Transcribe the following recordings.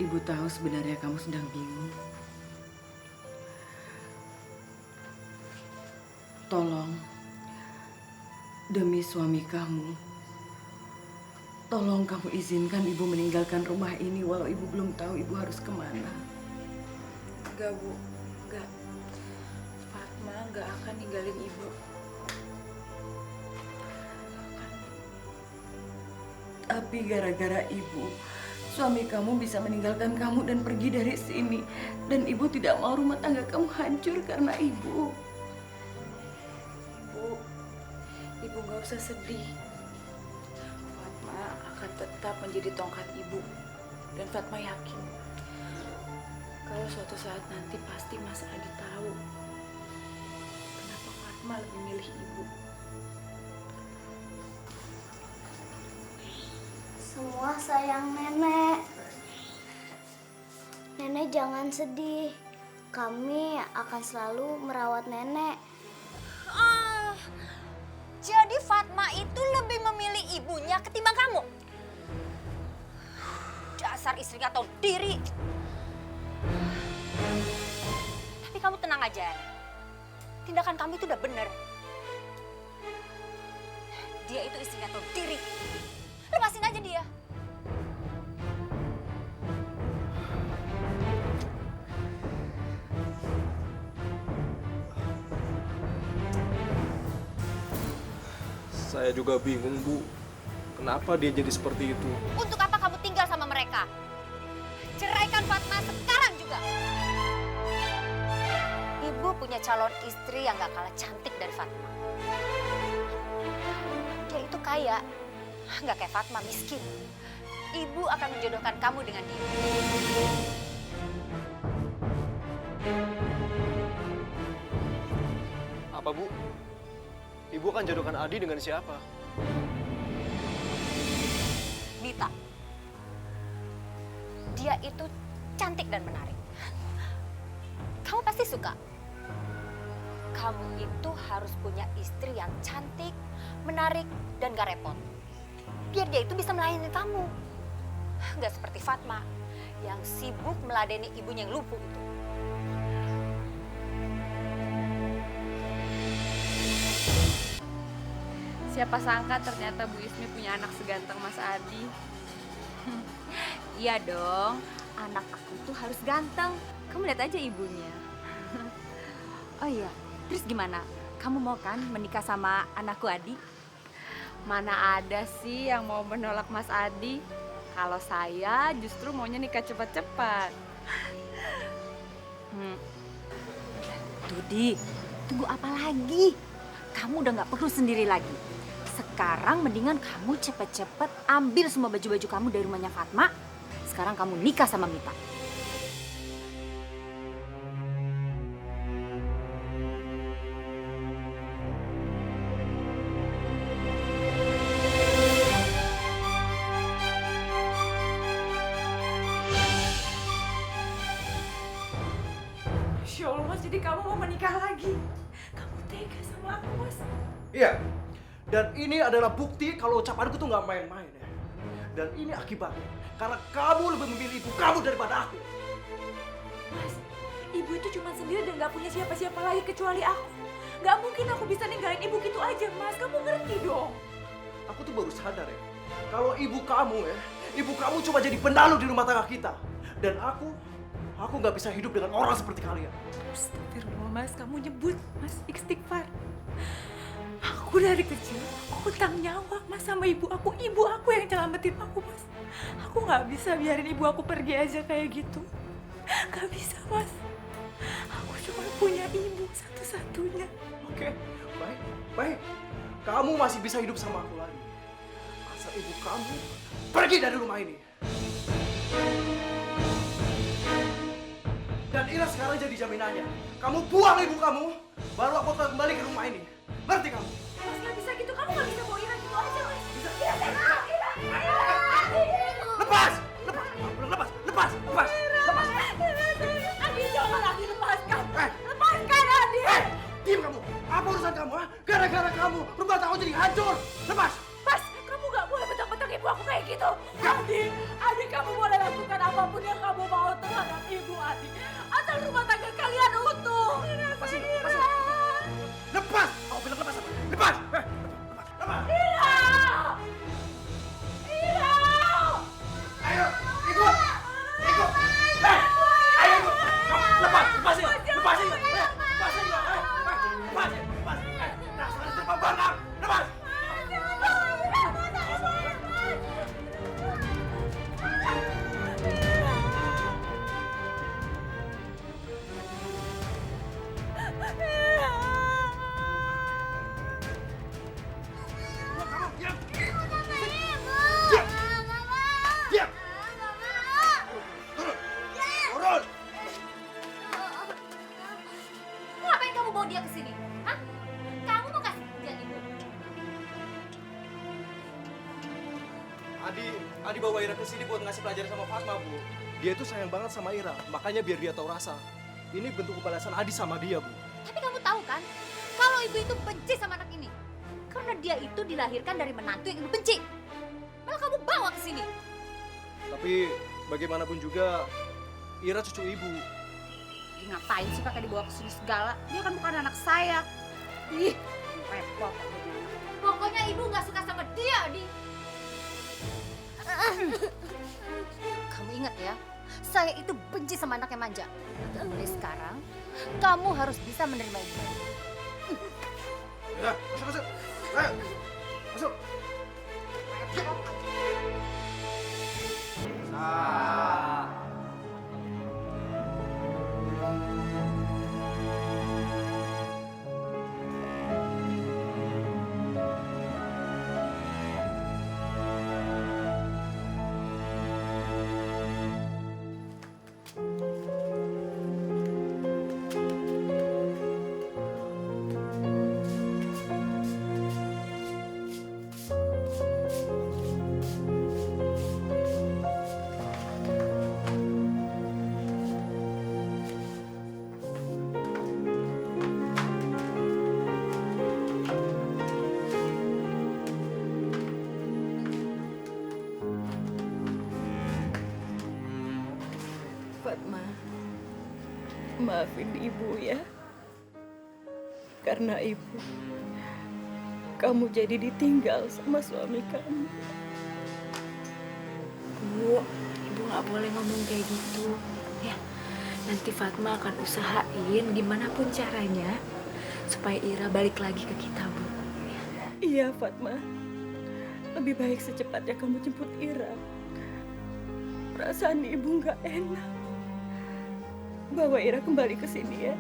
Ibu tahu sebenarnya kamu sedang bingung. Tolong, demi suami kamu, tolong kamu izinkan Ibu meninggalkan rumah ini walau Ibu belum tahu Ibu harus kemana. Enggak, Bu. Enggak. Fatma enggak akan ninggalin Ibu. Tapi gara-gara Ibu, suami kamu bisa meninggalkan kamu dan pergi dari sini. Dan Ibu tidak mau rumah tangga kamu hancur karena Ibu. Ibu nggak usah sedih. Fatma akan tetap menjadi tongkat Ibu. Dan Fatma yakin kalau suatu saat nanti pasti Mas Adi tahu kenapa Fatma lebih milih Ibu. Semua sayang nenek. Nenek jangan sedih. Kami akan selalu merawat nenek. Jadi Fatma itu lebih memilih ibunya ketimbang kamu. Dasar istri gak tahu diri. Tapi kamu tenang aja. Tindakan kamu itu udah bener. Dia itu istri gak tahu diri. Lepasin aja dia. Saya juga bingung, Bu. Kenapa dia jadi seperti itu? Untuk apa kamu tinggal sama mereka? Ceraikan Fatma sekarang juga. Ibu punya calon istri yang gak kalah cantik dari Fatma. Dia itu kaya, gak kayak Fatma miskin. Ibu akan menjodohkan kamu dengan dia. Apa, Bu? Ibu akan jodohkan Adi dengan siapa? Mita. Dia itu cantik dan menarik. Kamu pasti suka. Kamu itu harus punya istri yang cantik, menarik, dan gak repot. Biar dia itu bisa melayani kamu. Gak seperti Fatma yang sibuk meladeni ibunya yang lumpuh itu. Siapa sangka ternyata Bu Ismi punya anak seganteng Mas Adi. Iya dong, anak aku tuh harus ganteng. Kamu lihat aja ibunya. Oh iya, terus gimana? Kamu mau kan menikah sama anakku Adi? Mana ada sih yang mau menolak Mas Adi? Kalau saya justru maunya nikah cepat-cepat. Tudi, tunggu apa lagi? Kamu udah gak perlu sendiri lagi. Sekarang mendingan kamu cepet-cepet ambil semua baju-baju kamu dari rumahnya Fatma. Sekarang kamu nikah sama Mita. Masya Allah, Mas, jadi kamu mau menikah lagi? Kamu tega sama aku, Mas. Iya, dan ini adalah bukti kalau ucapanku tuh nggak main-main ya. Dan ini akibatnya, karena kamu lebih memilih ibu kamu daripada aku. Mas, ibu itu cuma sendiri dan gak punya siapa-siapa lagi kecuali aku. Gak mungkin aku bisa ninggalin ibu gitu aja, Mas. Kamu ngerti dong. Aku tuh baru sadar ya, kalau ibu kamu cuma jadi penalu di rumah tangga kita. Dan aku nggak bisa hidup dengan orang seperti kalian. Astagfirullah, Mas. Kamu nyebut, Mas, istighfar. Aku dari kecil, aku utang nyawa, Mas, sama ibu aku. Ibu aku yang nyelamatin aku, Mas. Aku nggak bisa biarin ibu aku pergi aja kayak gitu. Gak bisa, Mas. Aku cuma punya ibu satu-satunya. Oke, baik. Kamu masih bisa hidup sama aku lagi. Asal ibu kamu pergi dari rumah ini. Dan Ira sekarang jadi jaminannya. Kamu buang ibu kamu, baru aku akan kembali ke rumah ini. Ngerti kamu? Mas, gak bisa gitu. Kamu gak bisa bawa Ira gitu aja, Mas. Bisa. Ira. Lepas. Adi, jangan, Adi, lepaskan. Eh. Lepaskan, Adi. Diam kamu. Apa urusan kamu? Ha? Gara-gara kamu, rumah tangga jadi hancur. Lepas. Mas, kamu gak boleh betang-betang ibu aku kayak gitu. Adi, kamu boleh lakukan apapun yang kamu mau terhadap ibu, Adi. Asal rumah tangga kalian utuh. Lepasin, lepasin. Lepas! Aku bilang lepas apa? Lepas! Lepas! Ira! Ira! Ayo, ikut! Ikut! Ayo ikut! Lepas! Lepasin! Lepasin! Lepasin! Lepasin! Lepasin! Rasanya terbang! Lepas! Diam! Turun! Ngapain kamu bawa dia ke sini? Hah? Kamu mau kasih kerjaan ibu? Adi bawa Ira ke sini buat ngasih pelajaran sama Fatma, Bu. Dia itu sayang banget sama Ira, makanya biar dia tahu rasa. Ini bentuk kebalasan Adi sama dia, Bu. Tapi kamu tahu kan, kalau ibu itu benci sama anak ini. Karena dia itu dilahirkan dari menantu yang ibu benci. Malah kamu bawa ke sini. Tapi bagaimanapun juga, Ira cucu ibu. Ih, ngapain sih pakai dibawa ke sini segala? Dia kan bukan anak saya. Ih, repot. Pokoknya ibu nggak suka sama dia, Adi. Kamu ingat ya, saya itu benci sama anak yang manja. Mulai sekarang, kamu harus bisa menerima ibu. Ya, masuk. Ayo, masuk. Fatma, maafin ibu ya. Karena ibu, kamu jadi ditinggal sama suami kamu. Bu, ibu nggak boleh ngomong kayak gitu. Ya, nanti Fatma akan usahain gimana pun caranya supaya Ira balik lagi ke kita, Bu. Iya, Fatma. Lebih baik secepatnya kamu jemput Ira. Perasaan ibu nggak enak. Bawa Ira kembali ke sini ya.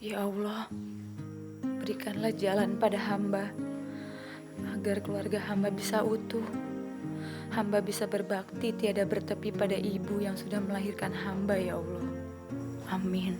Ya Allah, berikanlah jalan pada hamba agar keluarga hamba bisa utuh. Hamba bisa berbakti tiada bertepi pada ibu yang sudah melahirkan hamba, ya Allah. Amin.